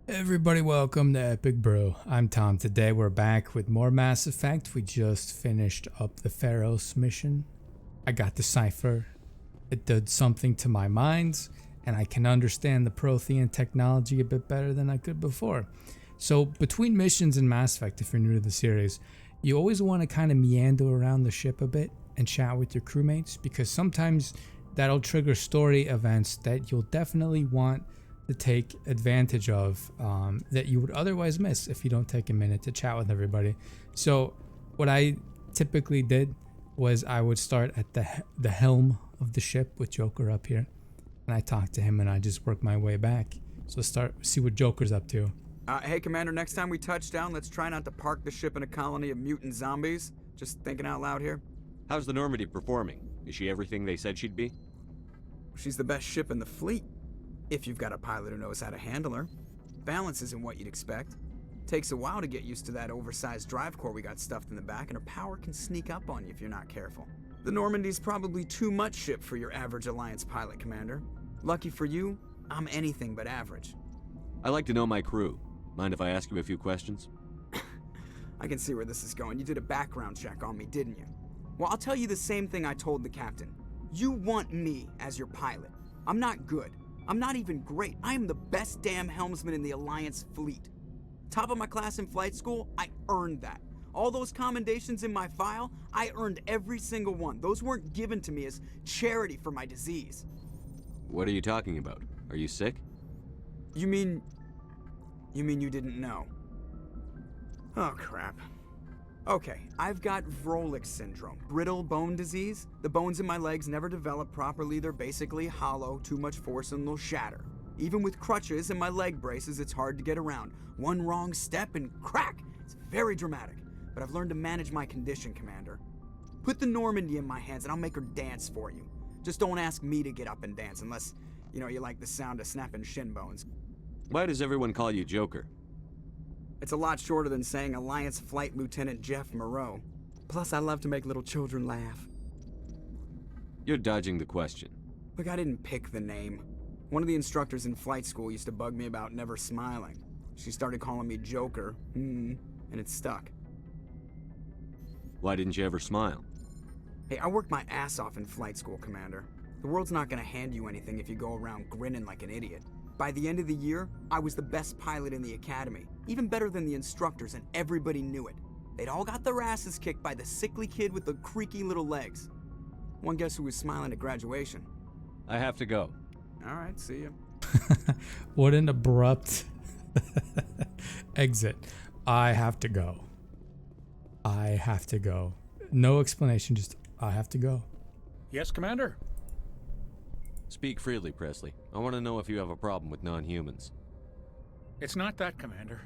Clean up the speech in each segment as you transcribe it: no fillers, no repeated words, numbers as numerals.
Everybody, welcome to Epic Bro. I'm Tom. Today we're back with more Mass Effect. We just finished up the Feros mission. I got the cipher. It did something to my mind, and I can understand the Prothean technology a bit better than I could before. So between missions in Mass Effect, if you're new to the series, you always want to kind of meander around the ship a bit and chat with your crewmates, because sometimes that'll trigger story events that you'll definitely want to take advantage of, that you would otherwise miss if you don't take a minute to chat with everybody. So what I typically did was I would start at the helm of the ship with Joker up here, and I talked to him and I just worked my way back. So see what Joker's up to. Hey Commander, next time we touch down, let's try not to park the ship in a colony of mutant zombies. Just thinking out loud here. How's the Normandy performing? Is she everything they said she'd be? She's the best ship in the fleet. If you've got a pilot who knows how to handle her. Balance isn't what you'd expect. Takes a while to get used to that oversized drive core we got stuffed in the back, and her power can sneak up on you if you're not careful. The Normandy's probably too much ship for your average Alliance pilot, Commander. Lucky for you, I'm anything but average. I like to know my crew. Mind if I ask you a few questions? I can see where this is going. You did a background check on me, didn't you? Well, I'll tell you the same thing I told the captain. You want me as your pilot. I'm not good. I'm not even great. I am the best damn helmsman in the Alliance fleet. Top of my class in flight school, I earned that. All those commendations in my file, I earned every single one. Those weren't given to me as charity for my disease. What are you talking about? Are you sick? You mean you didn't know? Oh, crap. Okay, I've got Vrolik syndrome, brittle bone disease. The bones in my legs never develop properly. They're basically hollow, too much force and they'll shatter. Even with crutches and my leg braces, it's hard to get around. One wrong step and crack! It's very dramatic, but I've learned to manage my condition, Commander. Put the Normandy in my hands and I'll make her dance for you. Just don't ask me to get up and dance unless, you like the sound of snapping shin bones. Why does everyone call you Joker? It's a lot shorter than saying Alliance Flight Lieutenant Jeff Moreau. Plus, I love to make little children laugh. You're dodging the question. Look, I didn't pick the name. One of the instructors in flight school used to bug me about never smiling. She started calling me Joker, and it stuck. Why didn't you ever smile? Hey, I worked my ass off in flight school, Commander. The world's not gonna hand you anything if you go around grinning like an idiot. By the end of the year, I was the best pilot in the academy, even better than the instructors, and everybody knew it. They'd all got their asses kicked by the sickly kid with the creaky little legs. One guess who was smiling at graduation? I have to go. All right, see ya. What an abrupt exit. I have to go. I have to go. No explanation, just I have to go. Yes, Commander? Speak freely, Presley. I want to know if you have a problem with non-humans. It's not that, Commander.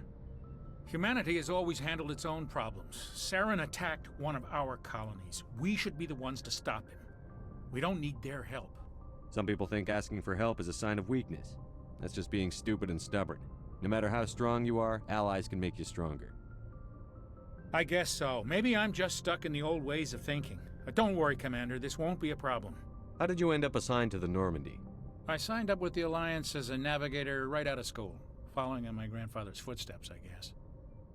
Humanity has always handled its own problems. Saren attacked one of our colonies. We should be the ones to stop him. We don't need their help. Some people think asking for help is a sign of weakness. That's just being stupid and stubborn. No matter how strong you are, allies can make you stronger. I guess so. Maybe I'm just stuck in the old ways of thinking. But don't worry, Commander. This won't be a problem. How did you end up assigned to the Normandy? I signed up with the Alliance as a navigator right out of school, following in my grandfather's footsteps, I guess.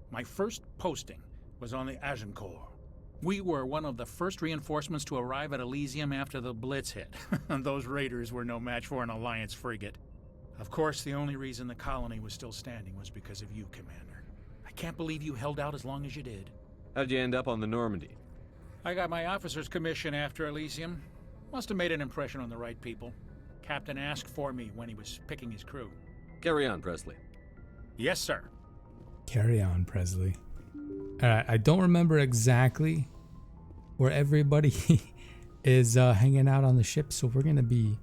My first posting was on the Agincourt. We were one of the first reinforcements to arrive at Elysium after the Blitz hit. Those raiders were no match for an Alliance frigate. Of course, the only reason the colony was still standing was because of you, Commander. I can't believe you held out as long as you did. How'd you end up on the Normandy? I got my officer's commission after Elysium. Must have made an impression on the right people. Captain asked for me when he was picking his crew. Carry on, Presley. Yes, sir. Carry on, Presley. Alright, I don't remember exactly where everybody is hanging out on the ship, so we're gonna be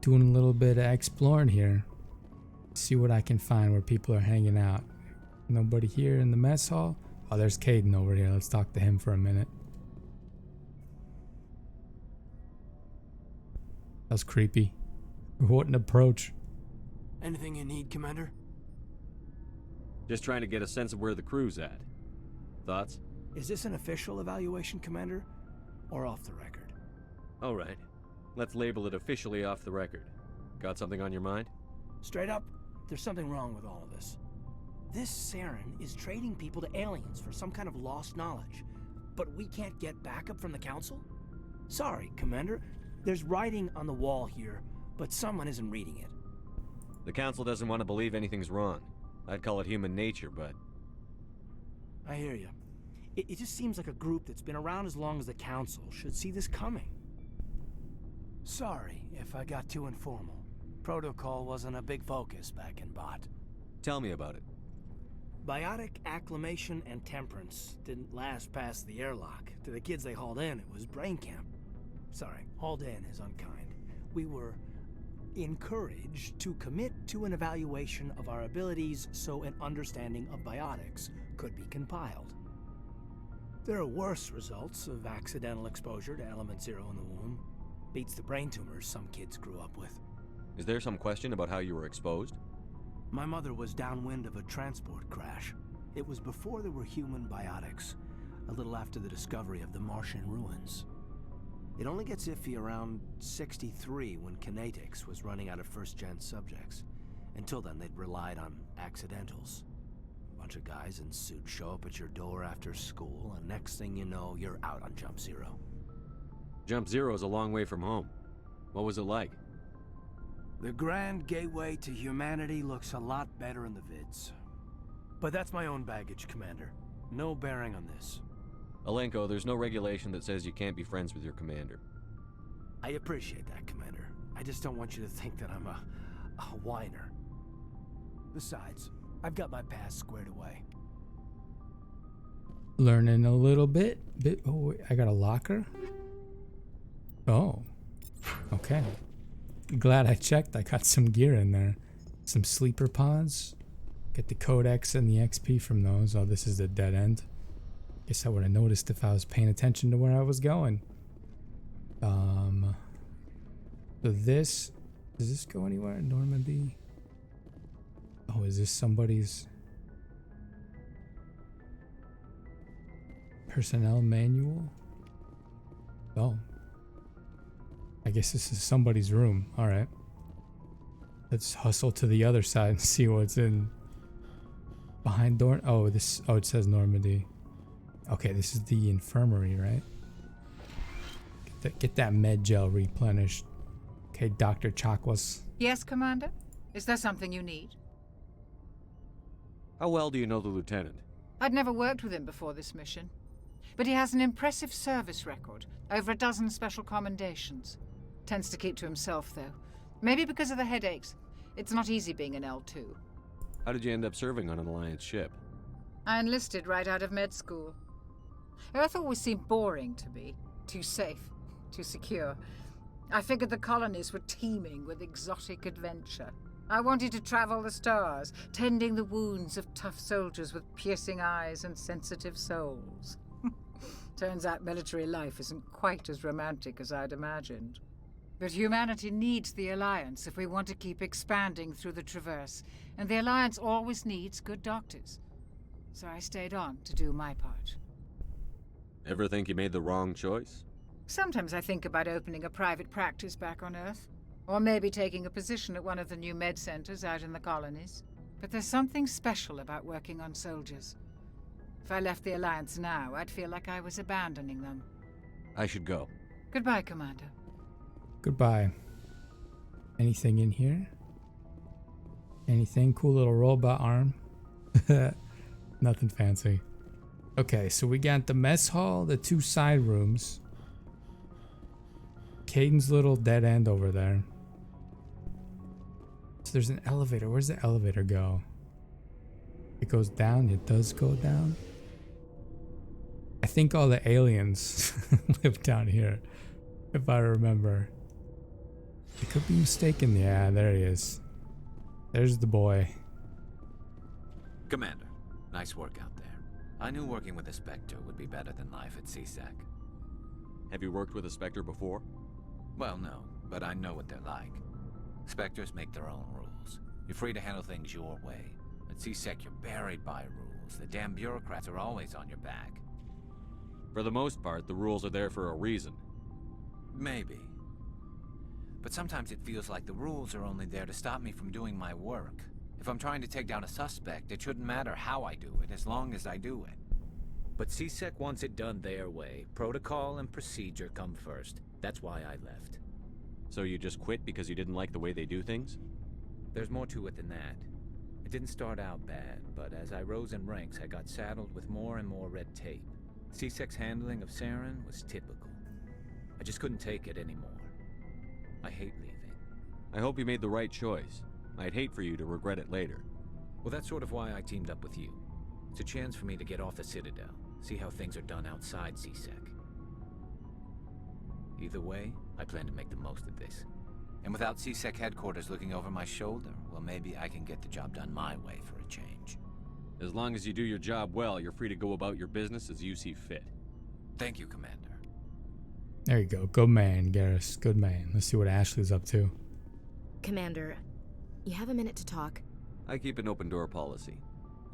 doing a little bit of exploring here. See what I can find where people are hanging out. Nobody here in the mess hall? Oh, there's Kaidan over here. Let's talk to him for a minute. That was creepy. What an approach. Anything you need, Commander? Just trying to get a sense of where the crew's at. Thoughts? Is this an official evaluation, Commander? Or off the record? All right. Let's label it officially off the record. Got something on your mind? Straight up, there's something wrong with all of this. This Saren is trading people to aliens for some kind of lost knowledge. But we can't get backup from the Council? Sorry, Commander. There's writing on the wall here, but someone isn't reading it. The Council doesn't want to believe anything's wrong. I'd call it human nature, but... I hear you. It just seems like a group that's been around as long as the Council should see this coming. Sorry if I got too informal. Protocol wasn't a big focus back in Bot. Tell me about it. Biotic acclimation and temperance didn't last past the airlock. To the kids they hauled in, it was brain camp. Sorry, hauled in is unkind. We were encouraged to commit to an evaluation of our abilities so an understanding of biotics could be compiled. There are worse results of accidental exposure to Element Zero in the womb. Beats the brain tumors some kids grew up with. Is there some question about how you were exposed? My mother was downwind of a transport crash. It was before there were human biotics, a little after the discovery of the Martian ruins. It only gets iffy around 63 when Kinetics was running out of first-gen subjects. Until then, they'd relied on accidentals. A bunch of guys in suits show up at your door after school, and next thing you know, you're out on Jump Zero. Jump Zero is a long way from home. What was it like? The grand gateway to humanity looks a lot better in the vids. But that's my own baggage, Commander. No bearing on this. Alenko, there's no regulation that says you can't be friends with your commander. I appreciate that, Commander. I just don't want you to think that I'm a whiner. Besides, I've got my past squared away. Learning a little bit. Oh, wait, I got a locker? Oh. Okay. Glad I checked. I got some gear in there. Some sleeper pods. Get the codex and the XP from those. Oh, this is the dead end. Guess I would have noticed if I was paying attention to where I was going. So this... Does this go anywhere? Normandy? Oh, is this somebody's... personnel manual? Oh. I guess this is somebody's room. Alright. Let's hustle to the other side and see what's in... behind door... Oh, this... Oh, it says Normandy. Okay, this is the infirmary, right? Get that med gel replenished. Okay, Dr. Chakwas. Yes, Commander? Is there something you need? How well do you know the lieutenant? I'd never worked with him before this mission. But he has an impressive service record. Over a dozen special commendations. Tends to keep to himself, though. Maybe because of the headaches. It's not easy being an L2. How did you end up serving on an Alliance ship? I enlisted right out of med school. Earth always seemed boring to me. Too safe. Too secure. I figured the colonies were teeming with exotic adventure. I wanted to travel the stars, tending the wounds of tough soldiers with piercing eyes and sensitive souls. Turns out military life isn't quite as romantic as I'd imagined. But humanity needs the Alliance if we want to keep expanding through the Traverse, and the Alliance always needs good doctors. So I stayed on to do my part. Ever think you made the wrong choice? Sometimes I think about opening a private practice back on Earth. Or maybe taking a position at one of the new med centers out in the colonies. But there's something special about working on soldiers. If I left the Alliance now, I'd feel like I was abandoning them. I should go. Goodbye, Commander. Goodbye. Anything in here? Anything? Cool little robot arm? Nothing fancy. Okay, so we got the mess hall, the two side rooms. Kaidan's little dead end over there. So there's an elevator. Where's the elevator go? It goes down. It does go down. I think all the aliens live down here, if I remember. I could be mistaken. Yeah, there he is. There's the boy. Commander, nice work out there. I knew working with a Spectre would be better than life at CSEC. Have you worked with a Spectre before? Well, no, but I know what they're like. Spectres make their own rules. You're free to handle things your way. At CSEC, you're buried by rules. The damn bureaucrats are always on your back. For the most part, the rules are there for a reason. Maybe. But sometimes it feels like the rules are only there to stop me from doing my work. If I'm trying to take down a suspect, it shouldn't matter how I do it, as long as I do it. But CSEC wants it done their way. Protocol and procedure come first. That's why I left. So you just quit because you didn't like the way they do things? There's more to it than that. It didn't start out bad, but as I rose in ranks, I got saddled with more and more red tape. CSEC's handling of Saren was typical. I just couldn't take it anymore. I hate leaving. I hope you made the right choice. I'd hate for you to regret it later. Well, that's sort of why I teamed up with you. It's a chance for me to get off the Citadel, see how things are done outside CSEC. Either way, I plan to make the most of this. And without CSEC headquarters looking over my shoulder, well, maybe I can get the job done my way for a change. As long as you do your job well, you're free to go about your business as you see fit. Thank you, Commander. There you go. Good man, Garrus. Good man. Let's see what Ashley's up to. Commander, you have a minute to talk? I keep an open door policy.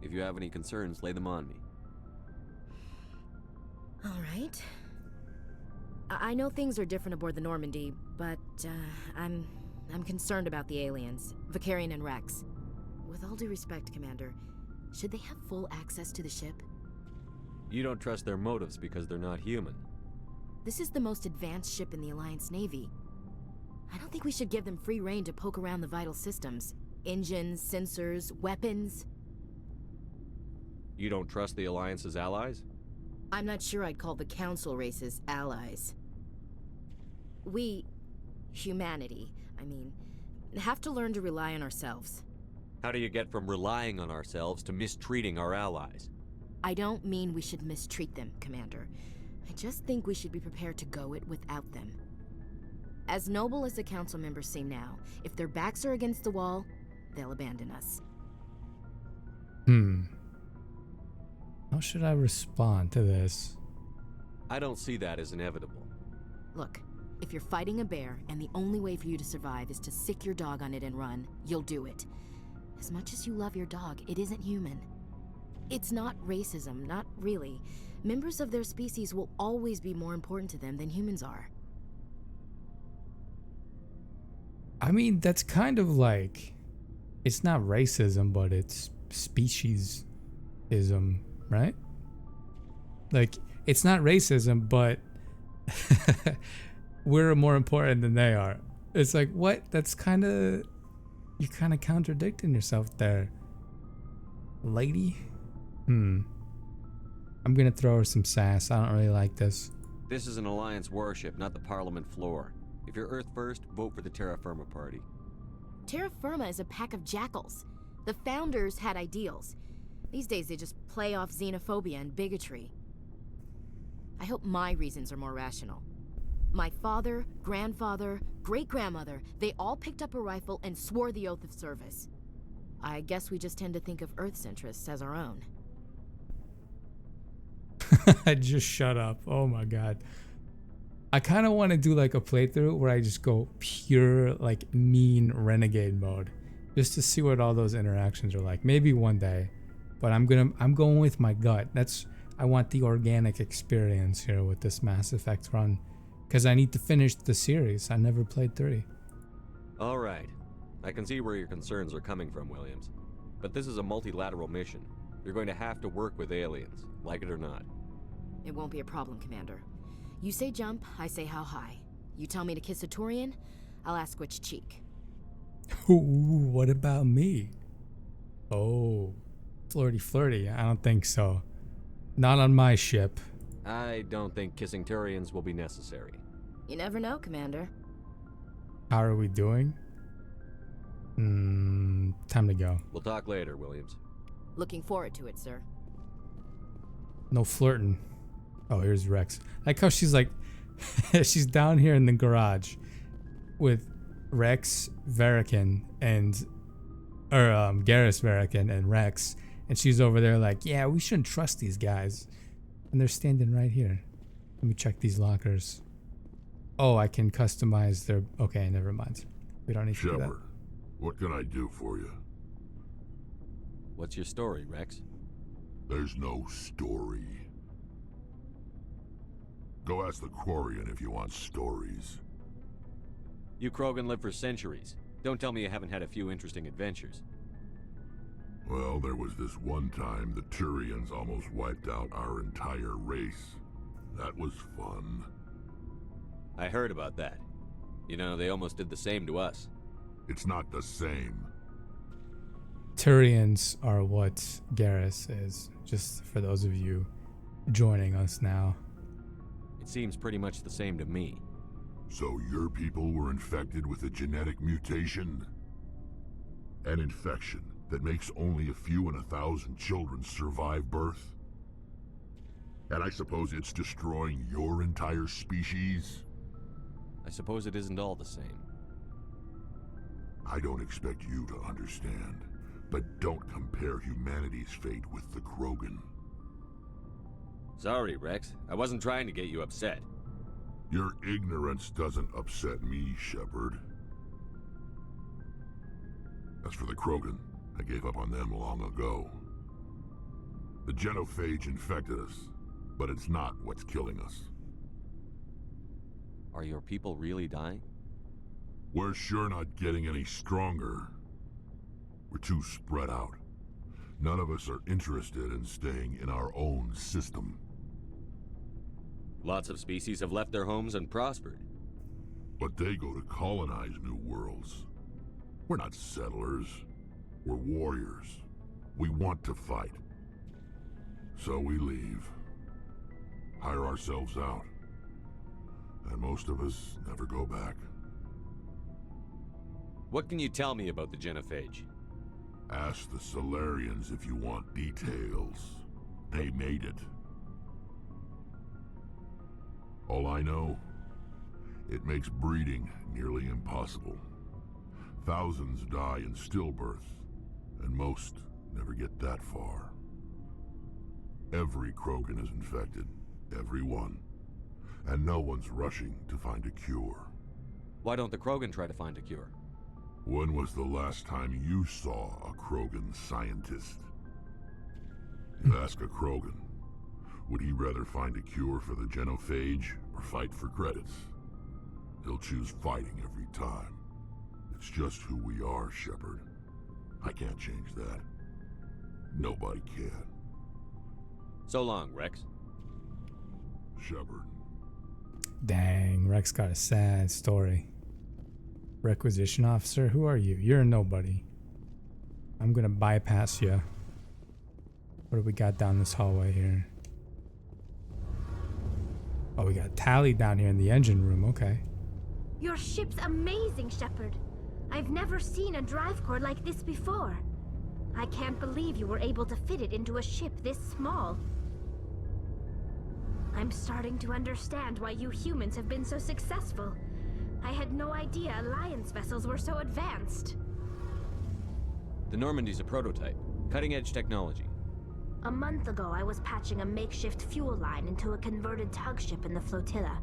If you have any concerns, lay them on me. All right. I know things are different aboard the Normandy, but I'm concerned about the aliens, Vicarian and Wrex. With all due respect, Commander, should they have full access to the ship? You don't trust their motives because they're not human. This is the most advanced ship in the Alliance Navy. I don't think we should give them free rein to poke around the vital systems. Engines, sensors, weapons. You don't trust the Alliance's allies? I'm not sure I'd call the Council races allies. We, humanity, have to learn to rely on ourselves. How do you get from relying on ourselves to mistreating our allies? I don't mean we should mistreat them, Commander. I just think we should be prepared to go it without them. As noble as the Council members seem now, if their backs are against the wall, they'll abandon us. How should I respond to this? I don't see that as inevitable. Look, if you're fighting a bear and the only way for you to survive is to sick your dog on it and run, you'll do it. As much as you love your dog, it isn't human. It's not racism, not really. Members of their species will always be more important to them than humans are. I mean, that's kind of like, it's not racism, but it's speciesism, right? Like, it's not racism, but we're more important than they are. It's like, what? That's kind of, you're kind of contradicting yourself there, lady. I'm gonna throw her some sass. I don't really like this. This is an Alliance warship, not the Parliament floor. If you're Earth first, vote for the Terra Firma party. Terra Firma is a pack of jackals. The founders had ideals. These days they just play off xenophobia and bigotry. I hope my reasons are more rational. My father, grandfather, great-grandmother, they all picked up a rifle and swore the oath of service. I guess we just tend to think of Earth's interests as our own. Just shut up. Oh my god. I kind of want to do like a playthrough where I just go pure like mean renegade mode, just to see what all those interactions are like. Maybe one day, but I'm going with my gut. I want the organic experience here with this Mass Effect run, because I need to finish the series. I never played 3. All right. I can see where your concerns are coming from, Williams. But this is a multilateral mission. You're going to have to work with aliens, like it or not. It won't be a problem, Commander. You say jump, I say how high. You tell me to kiss a Turian, I'll ask which cheek. Ooh, what about me? Oh, flirty. I don't think so. Not on my ship. I don't think kissing Turians will be necessary. You never know, Commander. How are we doing? Time to go. We'll talk later, Williams. Looking forward to it, sir. No flirting. Oh, here's Wrex. Like how she's like, she's down here in the garage with Wrex, Verican, Garrus, Verican, and Wrex, and she's over there like, yeah, we shouldn't trust these guys, and they're standing right here. Let me check these lockers. Oh, I can customize their. Okay, never mind. We don't need to do that. Shepard, what can I do for you? What's your story, Wrex? There's no story. Go ask the Quarian if you want stories. You Krogan lived for centuries. Don't tell me you haven't had a few interesting adventures. Well, there was this one time the Turians almost wiped out our entire race. That was fun. I heard about that. You know, they almost did the same to us. It's not the same. Turians are what Garrus is, just for those of you joining us now. It seems pretty much the same to me. So your people were infected with a genetic mutation? An infection that makes only a few in 1,000 children survive birth? And I suppose it's destroying your entire species? I suppose it isn't all the same. I don't expect you to understand, but don't compare humanity's fate with the Krogan. Sorry, Wrex. I wasn't trying to get you upset. Your ignorance doesn't upset me, Shepard. As for the Krogan, I gave up on them long ago. The genophage infected us, but it's not what's killing us. Are your people really dying? We're sure not getting any stronger. We're too spread out. None of us are interested in staying in our own system. Lots of species have left their homes and prospered. But they go to colonize new worlds. We're not settlers. We're warriors. We want to fight. So we leave. Hire ourselves out. And most of us never go back. What can you tell me about the genophage? Ask the Solarians if you want details. They made it. All I know, it makes breeding nearly impossible. Thousands die in stillbirth, and most never get that far. Every Krogan is infected, every one. And no one's rushing to find a cure. Why don't the Krogan try to find a cure? When was the last time you saw a Krogan scientist? You ask a Krogan, would he rather find a cure for the genophage or fight for credits? He'll choose fighting every time. It's just who we are, Shepard. I can't change that. Nobody can. So long, Wrex. Shepard. Dang, Wrex got a sad story. Requisition officer, who are you? You're a nobody. I'm gonna bypass you. What do we got down this hallway here? Oh, we got Tali down here in the engine room, okay. Your ship's amazing, Shepard. I've never seen a drive core like this before. I can't believe you were able to fit it into a ship this small. I'm starting to understand why you humans have been so successful. I had no idea Alliance vessels were so advanced. The Normandy's a prototype. Cutting-edge technology. A month ago, I was patching a makeshift fuel line into a converted tug ship in the flotilla.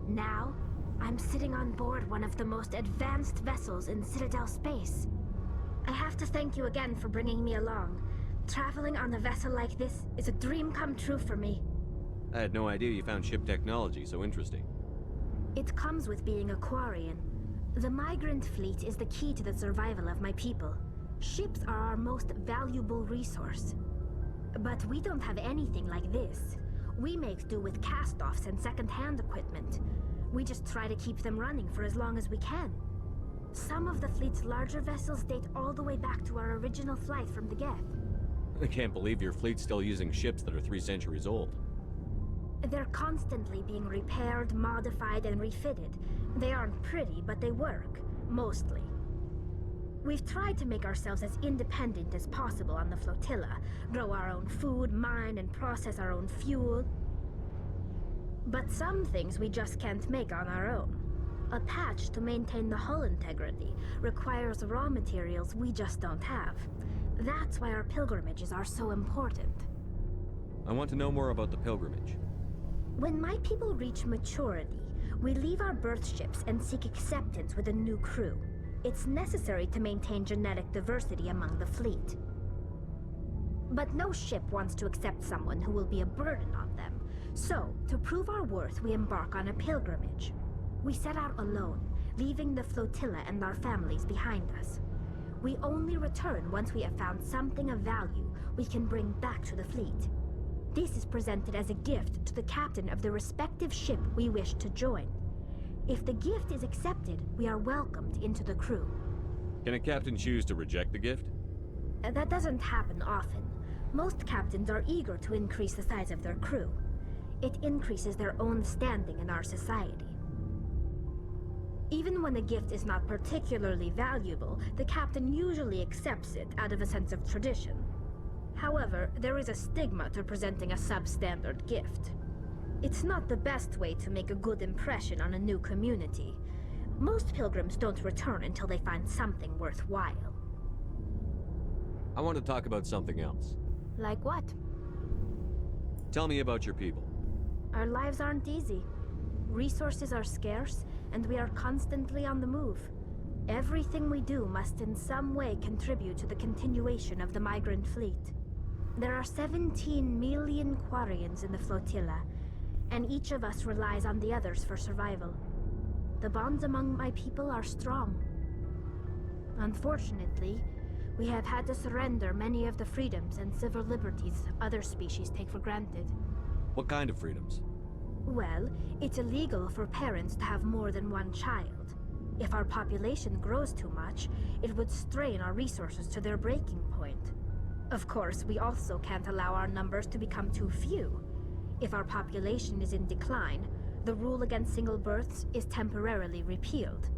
Now, I'm sitting on board one of the most advanced vessels in Citadel space. I have to thank you again for bringing me along. Traveling on a vessel like this is a dream come true for me. I had no idea you found ship technology so interesting. It comes with being a Quarian. The migrant fleet is the key to the survival of my people. Ships are our most valuable resource. But we don't have anything like this. We make do with cast-offs and second-hand equipment. We just try to keep them running for as long as we can. Some of the fleet's larger vessels date all the way back to our original flight from the Geth. I can't believe your fleet's still using ships that are 3 centuries old. They're constantly being repaired, modified, and refitted. They aren't pretty, but they work. Mostly. We've tried to make ourselves as independent as possible on the flotilla. Grow our own food, mine, and process our own fuel. But some things we just can't make on our own. A patch to maintain the hull integrity requires raw materials we just don't have. That's why our pilgrimages are so important. I want to know more about the pilgrimage. When my people reach maturity, we leave our birth ships and seek acceptance with a new crew. It's necessary to maintain genetic diversity among the fleet. But no ship wants to accept someone who will be a burden on them. So, to prove our worth, we embark on a pilgrimage. We set out alone, leaving the flotilla and our families behind us. We only return once we have found something of value we can bring back to the fleet. This is presented as a gift to the captain of the respective ship we wish to join. If the gift is accepted, we are welcomed into the crew. Can a captain choose to reject the gift? That doesn't happen often. Most captains are eager to increase the size of their crew. It increases their own standing in our society. Even when the gift is not particularly valuable, the captain usually accepts it out of a sense of tradition. However, there is a stigma to presenting a substandard gift. It's not the best way to make a good impression on a new community. Most pilgrims don't return until they find something worthwhile. I want to talk about something else. Like what? Tell me about your people. Our lives aren't easy. Resources are scarce, and we are constantly on the move. Everything we do must in some way contribute to the continuation of the migrant fleet. There are 17 million Quarians in the flotilla, and each of us relies on the others for survival. The bonds among my people are strong. Unfortunately, we have had to surrender many of the freedoms and civil liberties other species take for granted. What kind of freedoms? Well, it's illegal for parents to have more than one child. If our population grows too much, it would strain our resources to their breaking point. Of course, we also can't allow our numbers to become too few. If our population is in decline, the rule against single births is temporarily repealed.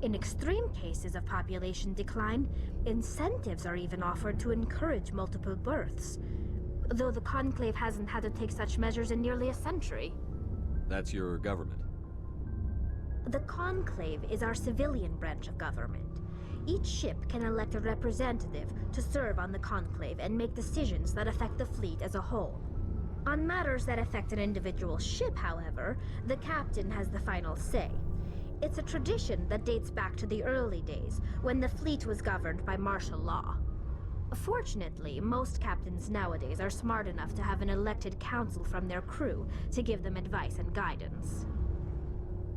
In extreme cases of population decline, incentives are even offered to encourage multiple births, though the Conclave hasn't had to take such measures in nearly a century. That's your government. The Conclave is our civilian branch of government. Each ship can elect a representative to serve on the Conclave and make decisions that affect the fleet as a whole. On matters that affect an individual ship, however, the captain has the final say. It's a tradition that dates back to the early days, when the fleet was governed by martial law. Fortunately, most captains nowadays are smart enough to have an elected council from their crew to give them advice and guidance.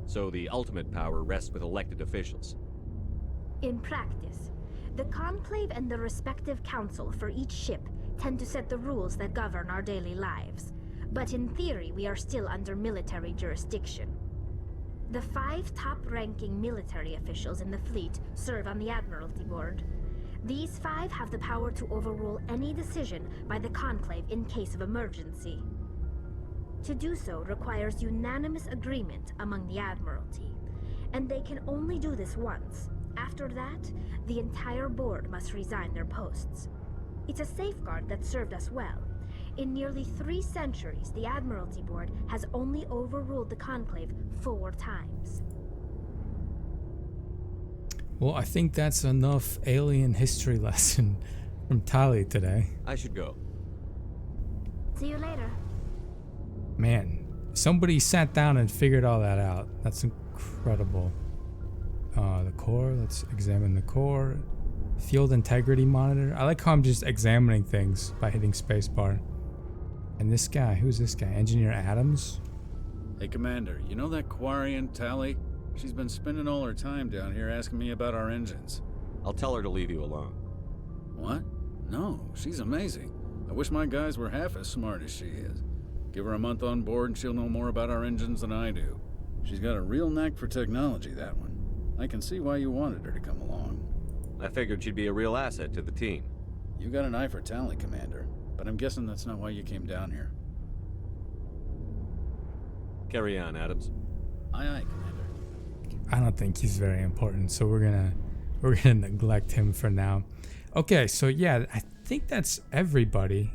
So the ultimate power rests with elected officials. In practice, the Conclave and the respective council for each ship tend to set the rules that govern our daily lives. But in theory, we are still under military jurisdiction. The 5 top-ranking military officials in the fleet serve on the Admiralty Board. These 5 have the power to overrule any decision by the Conclave in case of emergency. To do so requires unanimous agreement among the Admiralty, and they can only do this once. After that, the entire board must resign their posts. It's a safeguard that served us well. In nearly 3 centuries, the Admiralty Board has only overruled the Conclave 4 times. Well, I think that's enough alien history lesson from Tali today. I should go. See you later. Man, somebody sat down and figured all that out. That's incredible. The core, let's examine the core. Field integrity monitor. I like how I'm just examining things by hitting spacebar. And this guy, who's this guy? Engineer Adams? Hey, Commander, you know that Quarian, Tali? She's been spending all her time down here asking me about our engines. I'll tell her to leave you alone. What? No, she's amazing. I wish my guys were half as smart as she is. Give her a month on board and she'll know more about our engines than I do. She's got a real knack for technology, that one. I can see why you wanted her to come along. I figured she'd be a real asset to the team. You got an eye for talent, Commander, but I'm guessing that's not why you came down here. Carry on, Adams. Aye, aye, Commander. I don't think he's very important, so we're gonna neglect him for now. Okay, so yeah, I think that's everybody.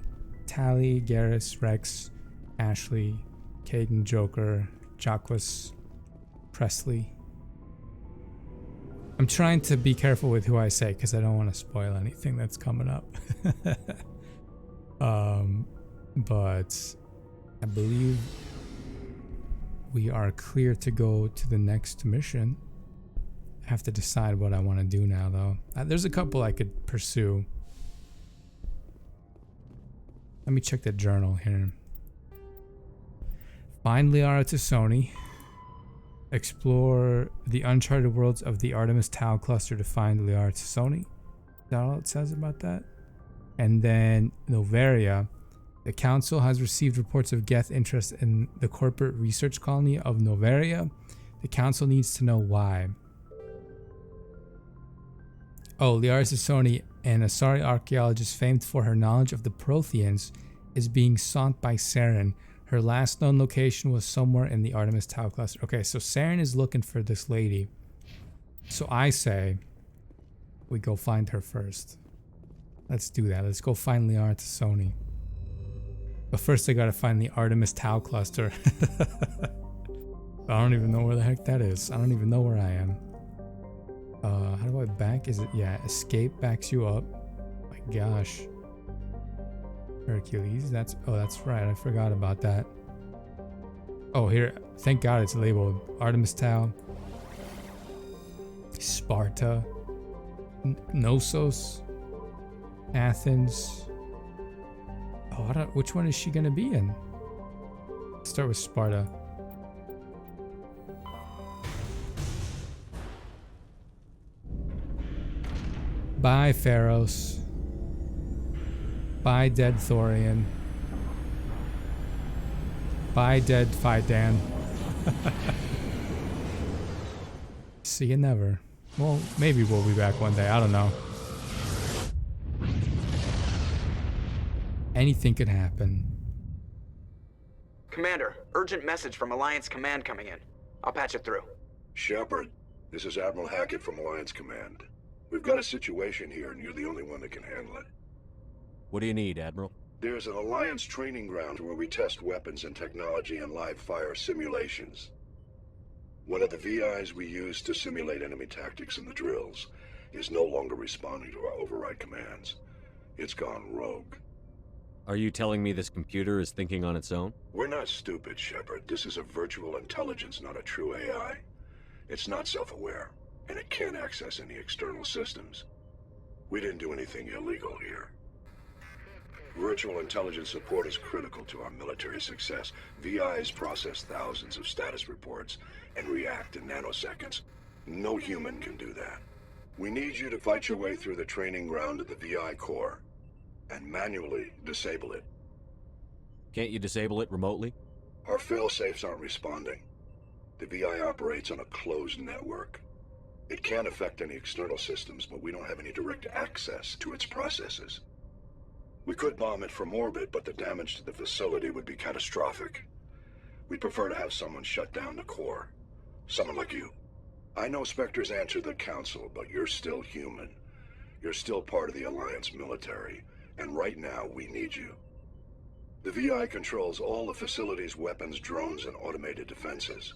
Tali, Garrus, Wrex, Ashley, Kaidan, Joker, Chakwas, Presley. I'm trying to be careful with who I say because I don't want to spoil anything that's coming up. But I believe we are clear to go to the next mission. I have to decide what I want to do now, though. There's a couple I could pursue. Let me check the journal here. Find Liara T'soni. Explore the uncharted worlds of the Artemis Tau cluster to find Liara T'soni. Is that all it says about that? And then Noveria. The council has received reports of Geth interest in the corporate research colony of Noveria. The council needs to know why. Oh, Liara T'soni, an Asari archaeologist famed for her knowledge of the Protheans, is being sought by Saren. Her last known location was somewhere in the Artemis Tau cluster. Okay, so Saren is looking for this lady. So I say we go find her first. Let's do that. Let's go find Liara T'soni. But first I gotta find the Artemis Tau cluster. I don't even know where the heck that is. I don't even know where I am. How do I back? Is it, yeah, escape backs you up. Oh my gosh. Hercules, that's right, I forgot about that. Oh, here, thank God it's labeled Artemis Tau, Sparta, Knossos, Athens. Oh, which one is she gonna be in? Let's start with Sparta. Bye, Feros. Bye, dead Thorian. Bye, dead Kaidan. See you never. Well, maybe we'll be back one day. I don't know. Anything could happen. Commander, urgent message from Alliance Command coming in. I'll patch it through. Shepard, this is Admiral Hackett from Alliance Command. We've got a situation here, and you're the only one that can handle it. What do you need, Admiral? There's an Alliance training ground where we test weapons and technology in live fire simulations. One of the VIs we use to simulate enemy tactics in the drills is no longer responding to our override commands. It's gone rogue. Are you telling me this computer is thinking on its own? We're not stupid, Shepard. This is a virtual intelligence, not a true AI. It's not self-aware, and it can't access any external systems. We didn't do anything illegal here. Virtual intelligence support is critical to our military success. VIs process thousands of status reports and react in nanoseconds. No human can do that. We need you to fight your way through the training ground of the VI core and manually disable it. Can't you disable it remotely? Our fail-safes aren't responding. The VI operates on a closed network. It can affect any external systems, but we don't have any direct access to its processes. We could bomb it from orbit, but the damage to the facility would be catastrophic. We'd prefer to have someone shut down the core. Someone like you. I know Spectres answer the Council, but you're still human. You're still part of the Alliance military, and right now we need you. The VI controls all the facility's weapons, drones, and automated defenses.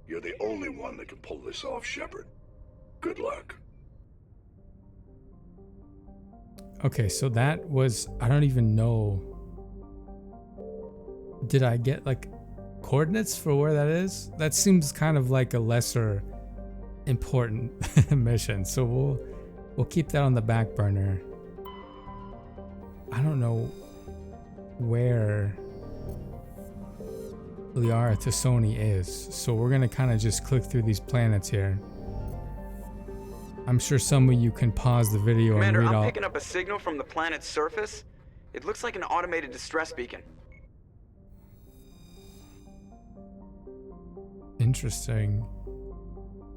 You're the only one that can pull this off, Shepard. Good luck. Okay, so that was, I don't even know. Did I get like coordinates for where that is? That seems kind of like a lesser important mission. So we'll keep that on the back burner. I don't know where Liara T'soni is. So we're gonna kind of just click through these planets here. I'm sure some of you can pause the video Commander, and read I'm all. picking up a signal from the planet's surface. It looks like an automated distress beacon. Interesting.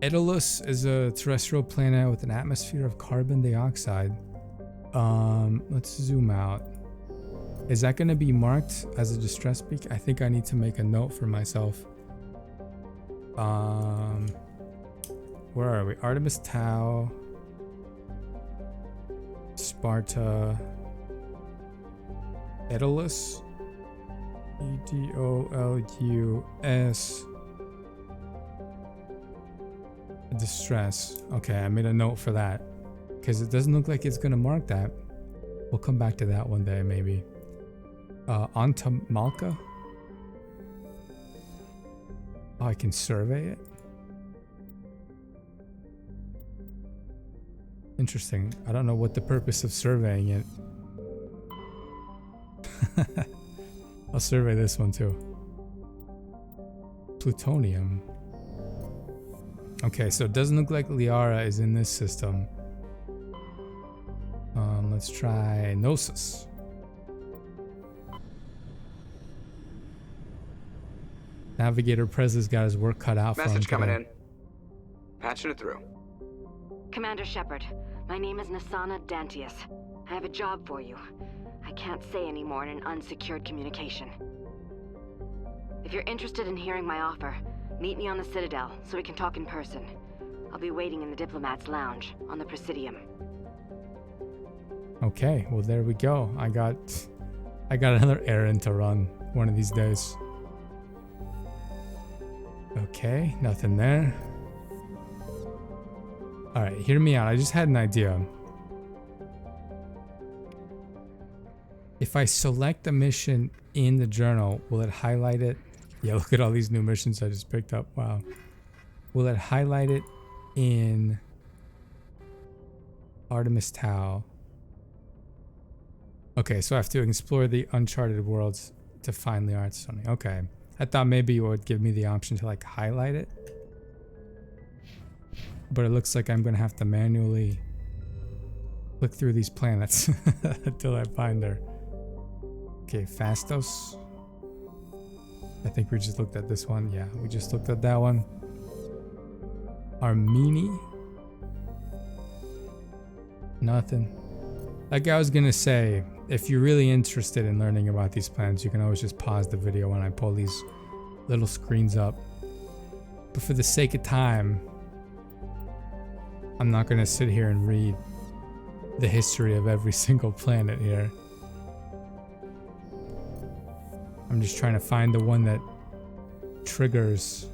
Edalus is a terrestrial planet with an atmosphere of carbon dioxide. Let's zoom out. Is that going to be marked as a distress beacon? I think I need to make a note for myself. Where are we? Artemis Tau, Sparta, Edalus, Edolus, distress. Okay, I made a note for that because it doesn't look like it's gonna mark that. We'll come back to that one day maybe. On to Malka. Oh, I can survey it. Interesting. I don't know what the purpose of surveying it. I'll survey this one too. Plutonium. Okay, so it doesn't look like Liara is in this system. Let's try Gnosis. Navigator Presley's got his work cut out for him. Message coming in. Patching it through. Commander Shepard, my name is Nasana Dantius. I have a job for you. I can't say any more in an unsecured communication. If you're interested in hearing my offer, meet me on the Citadel so we can talk in person. I'll be waiting in the Diplomat's Lounge on the Presidium. Okay, well there we go. I got another errand to run one of these days. Okay, nothing there. Alright, hear me out. I just had an idea. If I select a mission in the journal, will it highlight it? Yeah, look at all these new missions I just picked up. Wow. Will it highlight it in Artemis Tau? Okay, so I have to explore the uncharted worlds to find Liara T'soni. Okay. I thought maybe you would give me the option to like highlight it. But it looks like I'm gonna have to manually look through these planets until I find her. Okay, Fastos. I think we just looked at this one. Yeah, we just looked at that one. Armini. Nothing. Like I was gonna say, if you're really interested in learning about these planets, you can always just pause the video when I pull these little screens up. But for the sake of time, I'm not gonna sit here and read the history of every single planet here. I'm just trying to find the one that triggers.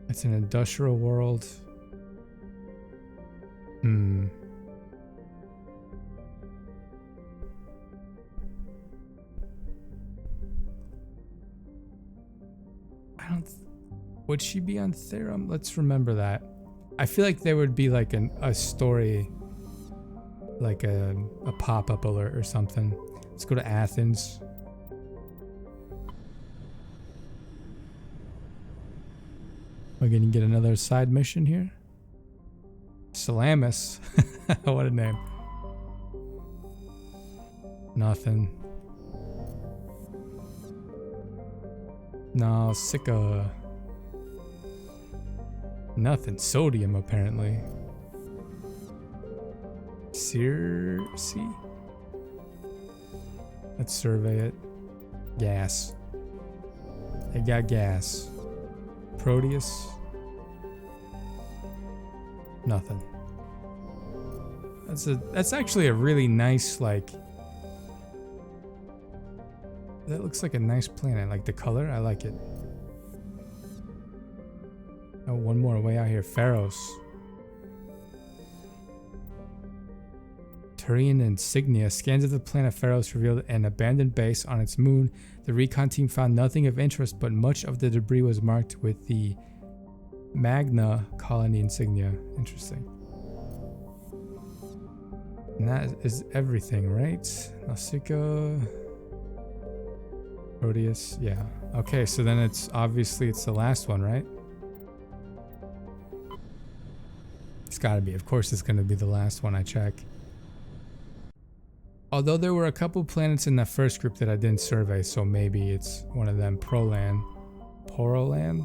It's an industrial world. Would she be on Therum? Let's remember that. I feel like there would be like a story, like a pop-up alert or something. Let's go to Athens. We're gonna get another side mission here. Salamis. What a name. Nothing. Nausicaa. Nothing. Sodium, apparently. Circe? Let's survey it. Gas. I got gas. Proteus. Nothing. That's actually a really nice, like, that looks like a nice planet. Like the color, I like it. Oh, one more way out here. Feros. Turian insignia. Scans of the planet Feros revealed an abandoned base on its moon. The recon team found nothing of interest, but much of the debris was marked with the Magna colony insignia. Interesting. And that is everything, right? Nausicaa. Proteus. Yeah. Okay, so then it's obviously it's the last one, right? It's gotta be. Of course it's gonna be the last one I check. Although there were a couple planets in that first group that I didn't survey, so maybe it's one of them. Prolan. Porolan?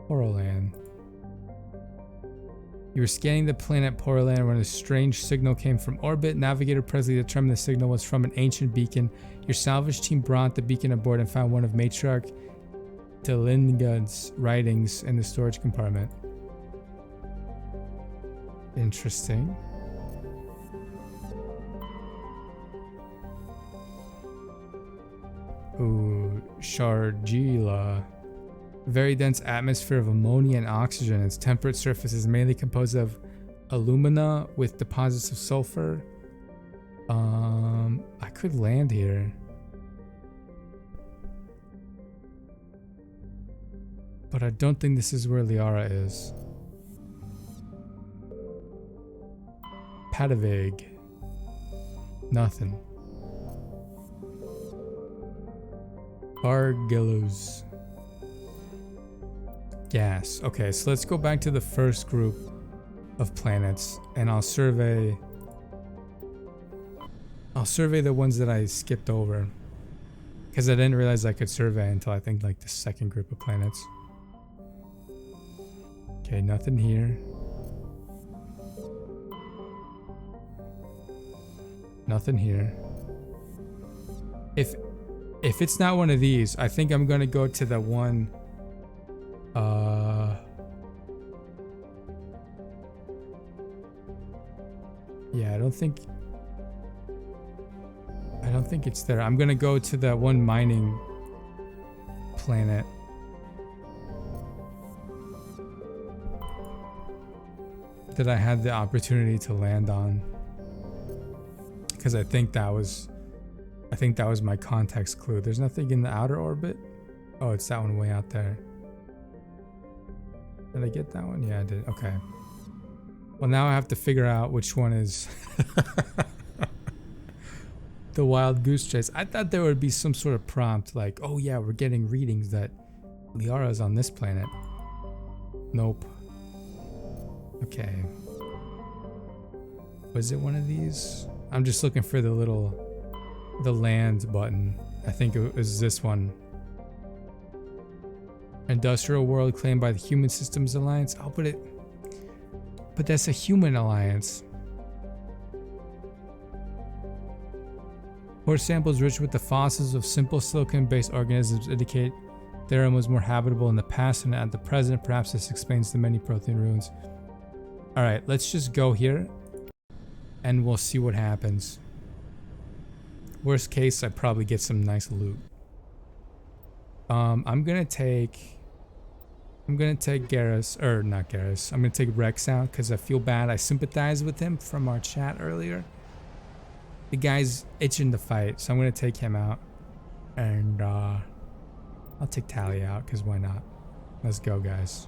Porolan. You were scanning the planet Porolan when a strange signal came from orbit. Navigator Presley determined the signal was from an ancient beacon. Your salvage team brought the beacon aboard and found one of Matriarch Telinga's writings in the storage compartment. Interesting. Ooh, Shargila. Very dense atmosphere of ammonia and oxygen. Its temperate surface is mainly composed of alumina with deposits of sulfur. I could land here. But I don't think this is where Liara is. Padavig. Nothing. Argelos. gas. Okay, so let's go back to the first group of planets and I'll survey the ones that I skipped over. Because I didn't realize I could survey until I think like the second group of planets. Okay, nothing here. Nothing here. If it's not one of these, I think I'm gonna go to the one yeah, I don't think it's there. I'm gonna go to that one mining planet. That I had the opportunity to land on. Because I think that was my context clue. There's nothing in the outer orbit. Oh, it's that one way out there. Did I get that one? Yeah, I did. Okay. Well, now I have to figure out which one is the wild goose chase. I thought there would be some sort of prompt like, oh yeah, we're getting readings that Liara's on this planet. Nope. Okay. Was it one of these? I'm just looking for the land button. I think it was this one. Industrial world claimed by the Human Systems Alliance. Oh, but that's a human alliance. Core samples rich with the fossils of simple silicon-based organisms indicate Therum was more habitable in the past and at the present. Perhaps this explains the many Prothean ruins. Alright, let's just go here and we'll see what happens. Worst case, I probably get some nice loot. I'm gonna take Garrus, or not Garrus. I'm gonna take Wrex out because I feel bad. I sympathize with him from our chat earlier. The guy's itching to fight, so I'm gonna take him out, and I'll take Tali out because why not? Let's go, guys.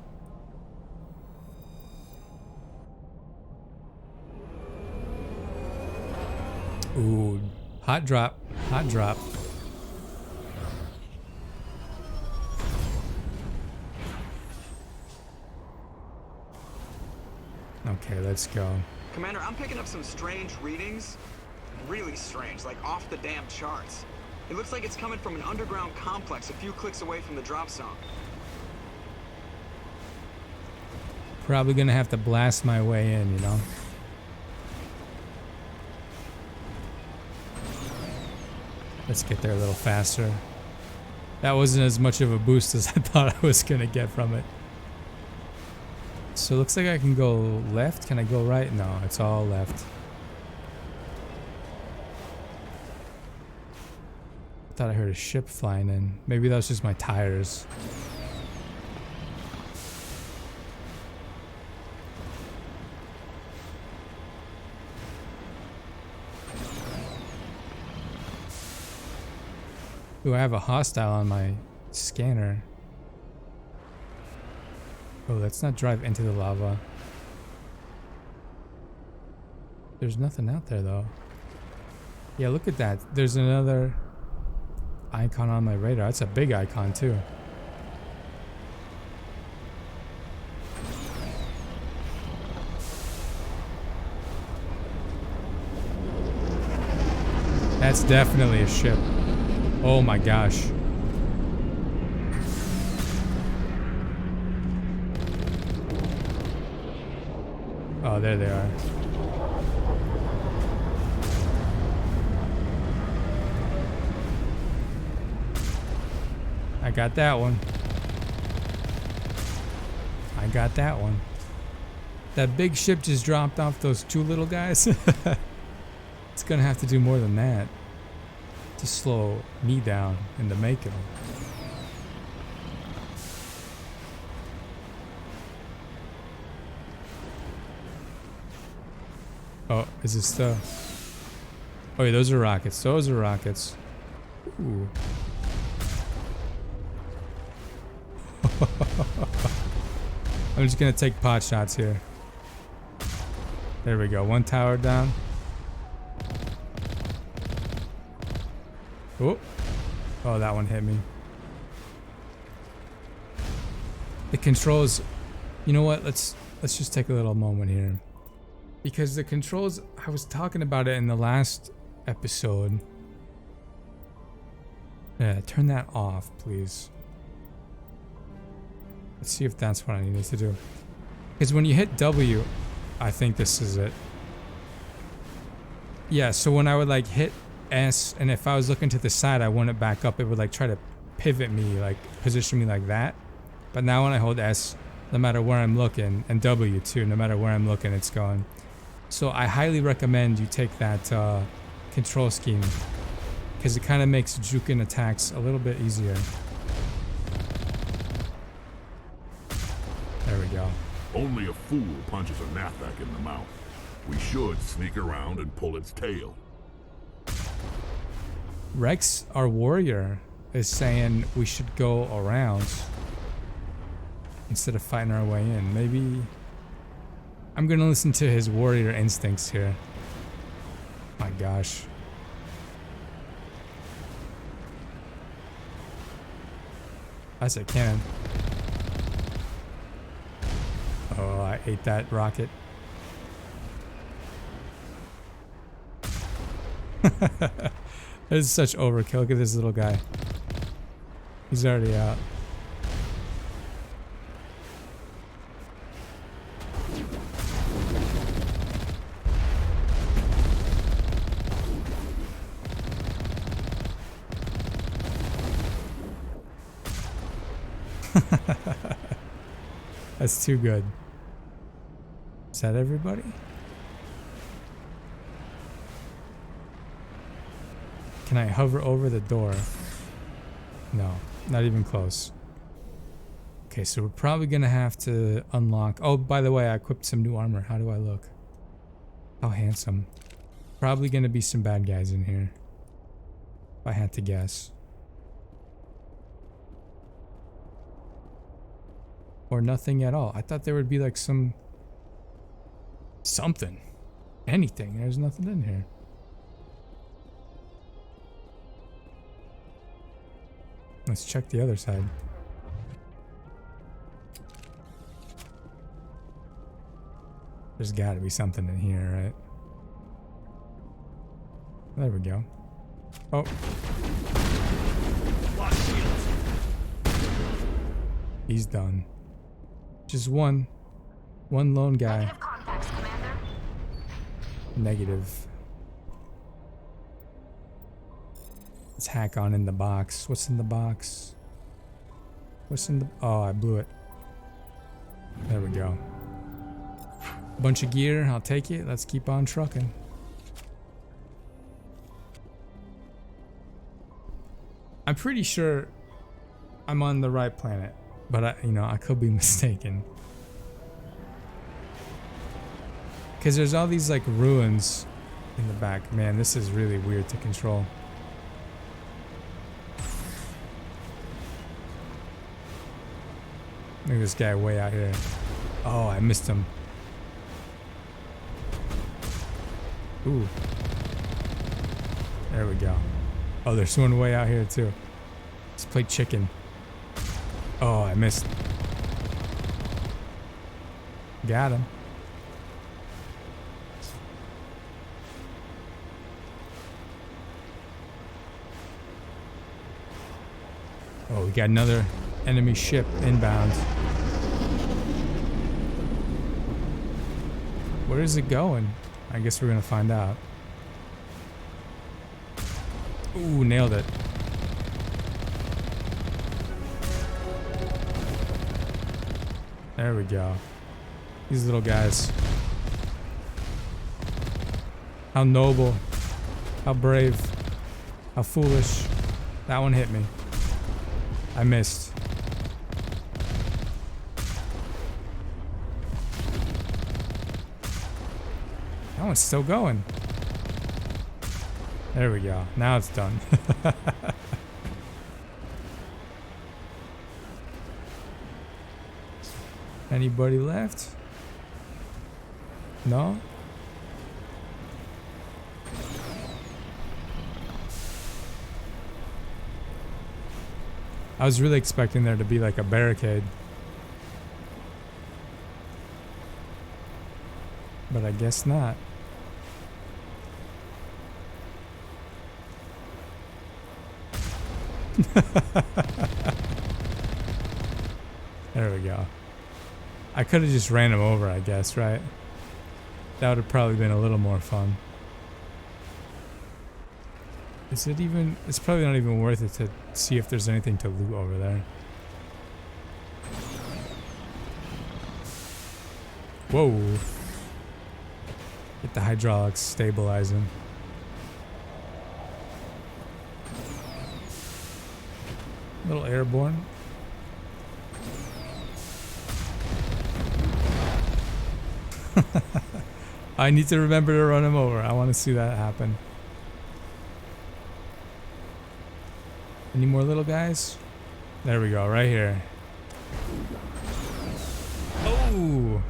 Ooh, hot drop, hot drop. Okay, let's go. Commander, I'm picking up some strange readings. Really strange, like off the damn charts. It looks like it's coming from an underground complex a few clicks away from the drop zone. Probably gonna have to blast my way in, you know? Let's get there a little faster. That wasn't as much of a boost as I thought I was gonna get from it. So it looks like I can go left. Can I go right? No, it's all left. Thought I heard a ship flying in. Maybe that was just my tires. Ooh, I have a hostile on my scanner. Oh, let's not drive into the lava. There's nothing out there though. Yeah, look at that. There's another icon on my radar. That's a big icon too. That's definitely a ship. Oh my gosh. Oh, there they are. I got that one. I got that one. That big ship just dropped off those two little guys. It's gonna have to do more than that to slow me down in the making. Oh, is this the... Oh yeah, those are rockets. Those are rockets. Ooh. I'm just gonna take pot shots here. There we go. One tower down. Oh. Oh, that one hit me. The controls, you know what? Let's just take a little moment here. Because the controls, I was talking about it in the last episode. Yeah, turn that off, please. Let's see if that's what I needed to do. Because when you hit W, I think this is it. Yeah, so when I would like hit S, and if I was looking to the side, I want it back up, it would like try to pivot me, like position me like that. But now when I hold S, no matter where I'm looking, and W too, no matter where I'm looking, it's going. So I highly recommend you take that control scheme, because it kind of makes juking attacks a little bit easier. There we go. Only a fool punches a knapsack in the mouth. We should sneak around and pull its tail. Wrex, our warrior, is saying we should go around instead of fighting our way in. Maybe I'm gonna listen to his warrior instincts here. My gosh. That's a cannon. Oh, I ate that rocket. This is such overkill. Look at this little guy. He's already out. That's too good. Is that everybody? Can I hover over the door? No, not even close. Okay, so we're probably gonna have to unlock. Oh, by the way, I equipped some new armor. How do I look? How handsome. Probably gonna be some bad guys in here, if I had to guess. Or nothing at all. I thought there would be like something. Anything. There's nothing in here. Let's check the other side. There's gotta be something in here, right? There we go. Oh. He's done. Just one lone guy. Negative contacts, Commander. Negative. Let's hack on in the box. What's in the box? What's in the... Oh, I blew it. There we go. Bunch of gear. I'll take it. Let's keep on trucking. I'm pretty sure I'm on the right planet, but I could be mistaken. Because there's all these like ruins in the back. Man, this is really weird to control. Look at this guy way out here. Oh, I missed him. Ooh. There we go. Oh, there's one way out here too. Let's play chicken. Oh, I missed. Got him. Oh, we got another enemy ship inbound. Where is it going? I guess we're gonna find out. Ooh, nailed it. There we go. These little guys. How noble. How brave. How foolish. That one hit me. I missed. That one's still going. There we go. Now it's done. Anybody left? No? I was really expecting there to be like a barricade. but I guess not. There we go. I could have just ran him over, I guess, right? That would have probably been a little more fun. Is it even... It's probably not even worth it to see if there's anything to loot over there. Whoa. Get the hydraulics stabilizing. A little airborne. I need to remember to run him over. I want to see that happen. Any more little guys? There we go, right here. Oh!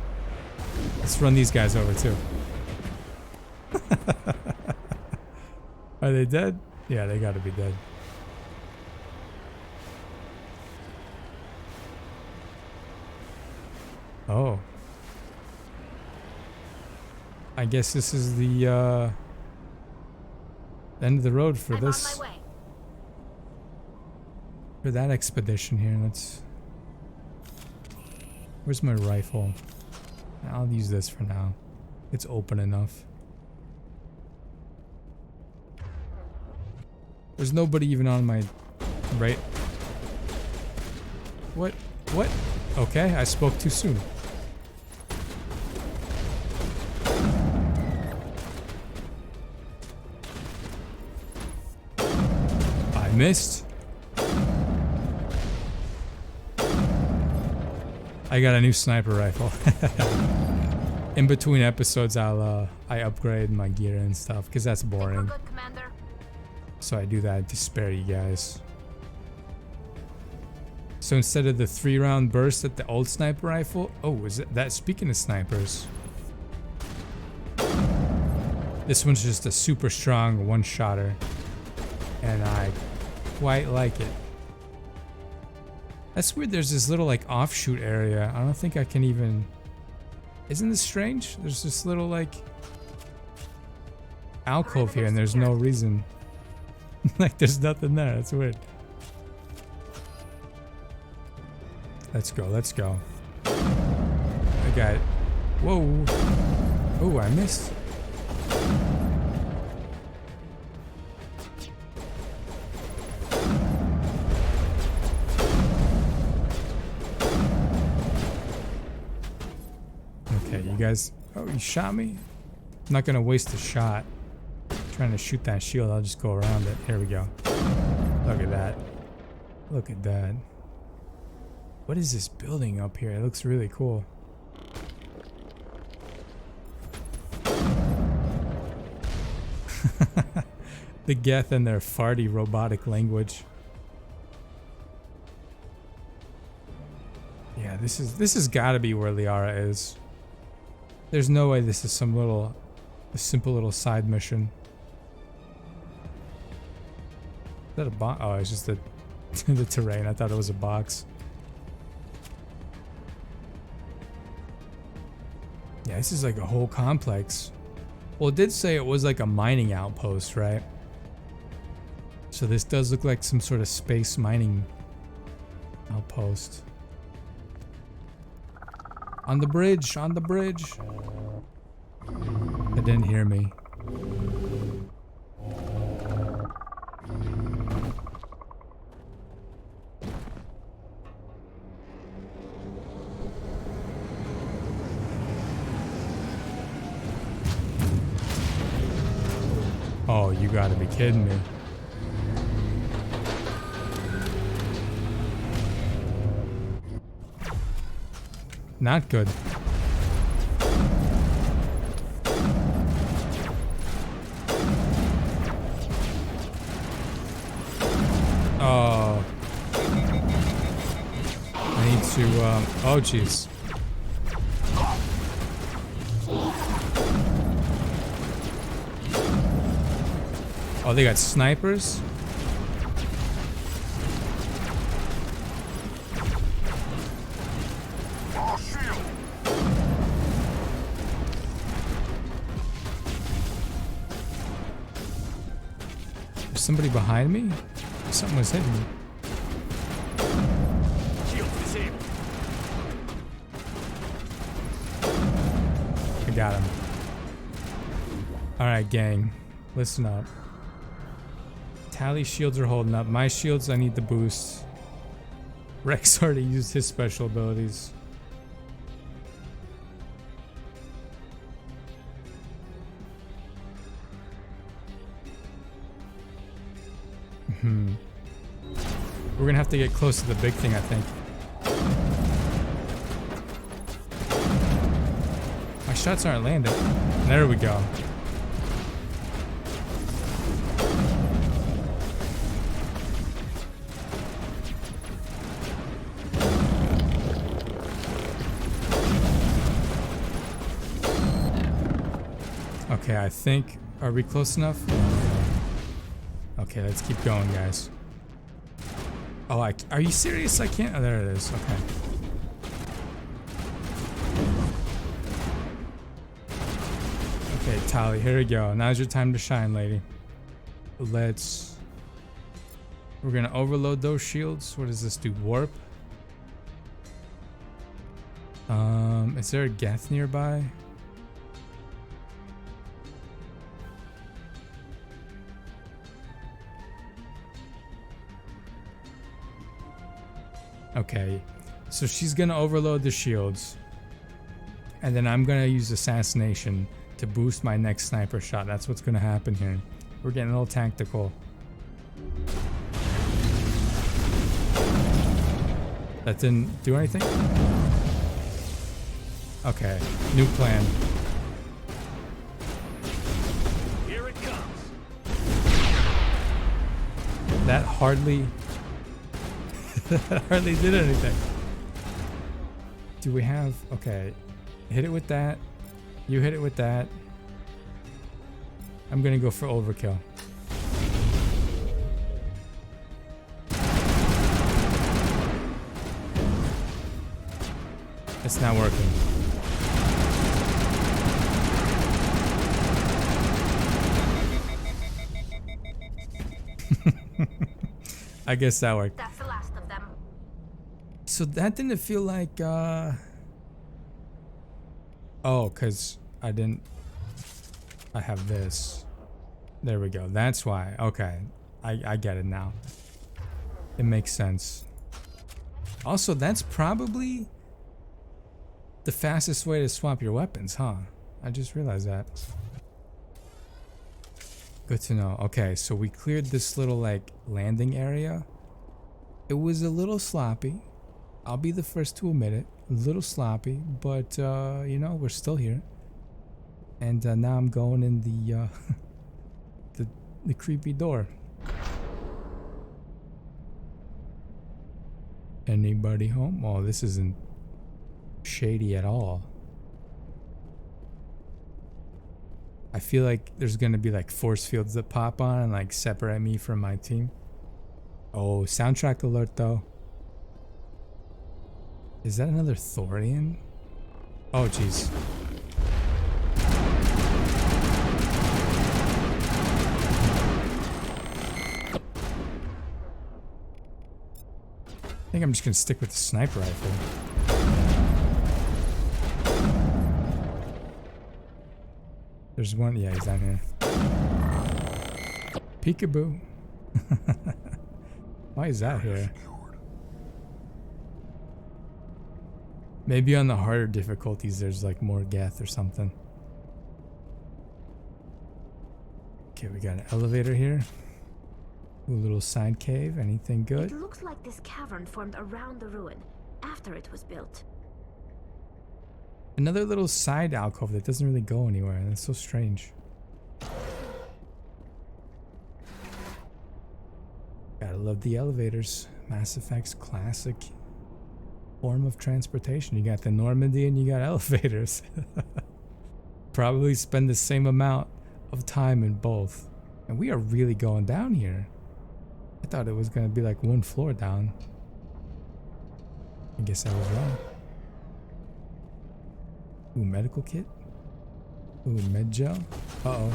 Let's run these guys over too. Are they dead? Yeah, they gotta be dead. Oh. I guess this is the end of the road for this. For that expedition here. Let's... Where's my rifle? I'll use this for now. It's open enough. There's nobody even on my right. What? What? Okay, I spoke too soon. I missed. I got a new sniper rifle. In between episodes, I upgrade my gear and stuff because that's boring. So I do that to spare you guys. So instead of the 3-round burst at the old sniper rifle, oh, is it that? Speaking of snipers, this one's just a super strong one-shotter, and I quite like it. That's weird. There's this little like offshoot area. I don't think I can even... Isn't this strange? There's this little like alcove here and there's no reason. Like there's nothing there. That's weird. Let's go. Let's go. I got it. Whoa. Oh, I missed. You guys, oh, you shot me? I'm not gonna waste a shot trying to shoot that shield. I'll just go around it. Here we go. Look at that. Look at that. What is this building up here? It looks really cool. The Geth and their farty robotic language. Yeah, this has gotta be where Liara is. There's no way this is some little, a simple little side mission. Is that a box? Oh, it's just the, the terrain. I thought it was a box. Yeah, this is like a whole complex. Well, it did say it was like a mining outpost, right? So this does look like some sort of space mining outpost. On the bridge, on the bridge. It didn't hear me. Oh, you gotta be kidding me. Not good. Oh. I need to, oh jeez. Oh, they got snipers? There's somebody behind me? Something was hitting me. Shield disabled. I got him. Alright, gang. Listen up. Tali's shields are holding up. My shields, I need the boost. Wrex already used his special abilities. We're gonna have to get close to the big thing, I think. My shots aren't landing. There we go. Okay, I think... Are we close enough? Okay, let's keep going, guys. Oh, are you serious? I can't... Oh, there it is. Okay. Okay, Tali, here we go. Now's your time to shine, lady. Let's... We're gonna overload those shields. What does this do? Warp? Is there a Geth nearby? Okay, so she's gonna overload the shields, and then I'm gonna use assassination to boost my next sniper shot. That's what's gonna happen here. We're getting a little tactical. That didn't do anything? Okay, new plan. Here it comes. That hardly did anything. Do we have... Okay. Hit it with that. You hit it with that. I'm gonna go for overkill. It's not working. I guess that worked. That's the last of them. So that didn't feel like, Oh, because I have this. There we go. That's why. Okay. I get it now. It makes sense. Also, that's probably the fastest way to swap your weapons, huh? I just realized that. Good to know. Okay, so we cleared this little, like, landing area. It was a little sloppy. I'll be the first to admit it. A little sloppy, but, you know, we're still here. And now I'm going in the, the creepy door. Anybody home? Oh, this isn't shady at all. I feel like there's gonna be like force fields that pop on and like separate me from my team. Oh, soundtrack alert though. Is that another Thorian? Oh jeez. I think I'm just gonna stick with the sniper rifle. There's one, yeah, he's down here. Peekaboo. Why is that here? Maybe on the harder difficulties there's like more Geth or something. Okay, we got an elevator here. Ooh, a little side cave. Anything good? It looks like this cavern formed around the ruin after it was built. Another little side alcove that doesn't really go anywhere. That's so strange. Gotta love the elevators. Mass Effect's classic form of transportation. You got the Normandy and you got elevators. Probably spend the same amount of time in both. And we are really going down here. I thought it was gonna be like one floor down. I guess I was wrong. Ooh, medical kit. Ooh, med gel. Uh-oh.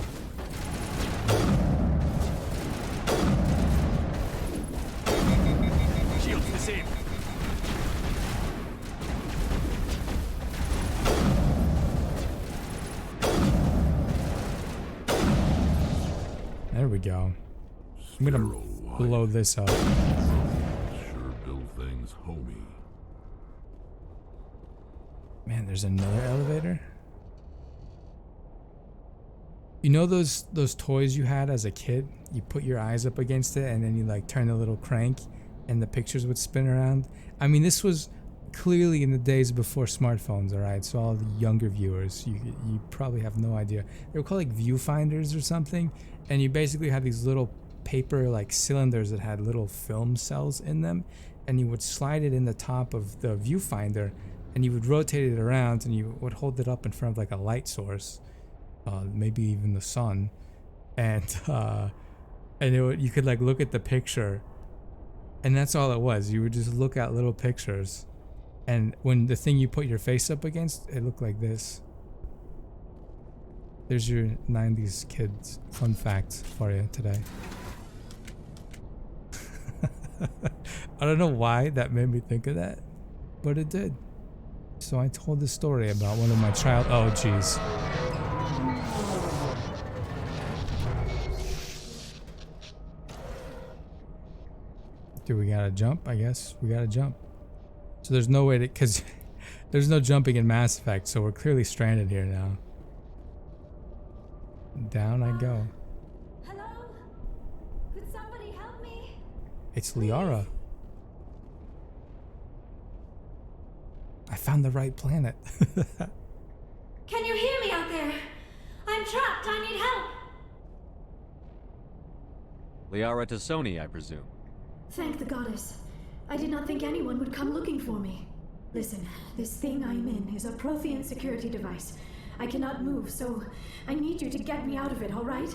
There we go. I'm gonna blow this up. Sure build things homey. Man, there's another elevator. You know those toys you had as a kid? You put your eyes up against it and then you like turn the little crank and the pictures would spin around. I mean, this was clearly in the days before smartphones, all right? So all the younger viewers, you probably have no idea. They were called like viewfinders or something, and you basically had these little paper like cylinders that had little film cells in them, and you would slide it in the top of the viewfinder and you would rotate it around and you would hold it up in front of like a light source, maybe even the sun, and you could like look at the picture, and that's all it was. You would just look at little pictures, and when the thing you put your face up against, it looked like this. There's your 90s kids fun fact for you today. I don't know why that made me think of that, but it did. So I told this story about one of my oh jeez. Do we gotta jump? I guess we gotta jump. So there's no way to, cause there's no jumping in Mass Effect, so we're clearly stranded here now. Down I go. Hello? Could somebody help me? It's Liara. I found the right planet. Can you hear me out there? I'm trapped. I need help. Liara T'soni, I presume. Thank the goddess. I did not think anyone would come looking for me. Listen, this thing I'm in is a Prothean security device. I cannot move, so I need you to get me out of it, all right?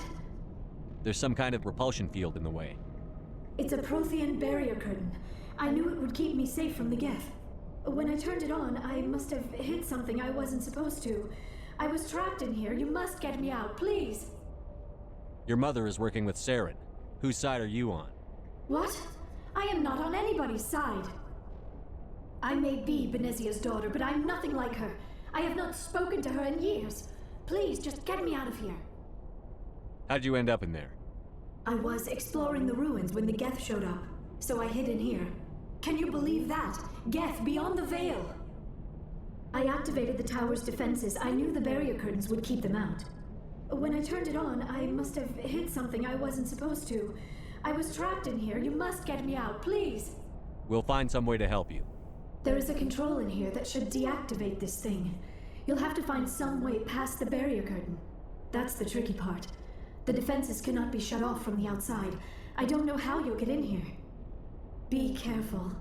There's some kind of repulsion field in the way. It's a Prothean barrier curtain. I knew it would keep me safe from the Geth. When I turned it on, I must have hit something I wasn't supposed to. I was trapped in here. You must get me out, please. Your mother is working with Saren. Whose side are you on? What? I am not on anybody's side. I may be Benezia's daughter, but I'm nothing like her. I have not spoken to her in years. Please, just get me out of here. How'd you end up in there? I was exploring the ruins when the Geth showed up, so I hid in here. Can you believe that? Geth, beyond the veil! I activated the tower's defenses. I knew the barrier curtains would keep them out. When I turned it on, I must have hit something I wasn't supposed to. I was trapped in here. You must get me out, please! We'll find some way to help you. There is a control in here that should deactivate this thing. You'll have to find some way past the barrier curtain. That's the tricky part. The defenses cannot be shut off from the outside. I don't know how you'll get in here. Be careful.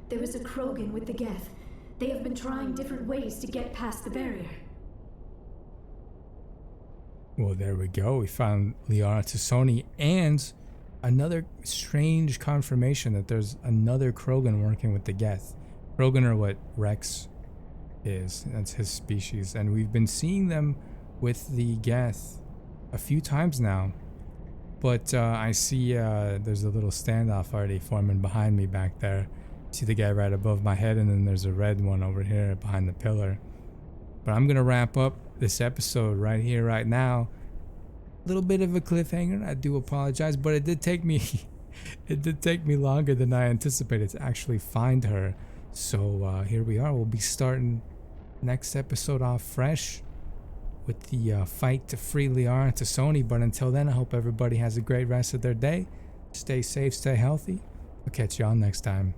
There is a Krogan with the Geth. They have been trying different ways to get past the barrier. Well, there we go. We found Liara T'soni and another strange confirmation that there's another Krogan working with the Geth. Krogan are what Wrex is. That's his species. And we've been seeing them with the Geth a few times now. But I see there's a little standoff already forming behind me back there. See the guy right above my head, and then there's a red one over here behind the pillar. But I'm going to wrap up this episode right here, right now. A little bit of a cliffhanger. I do apologize, but it did take me longer than I anticipated to actually find her. So here we are. We'll be starting next episode off fresh with the fight to free Liara T'soni. But until then, I hope everybody has a great rest of their day. Stay safe, stay healthy. I'll catch y'all next time.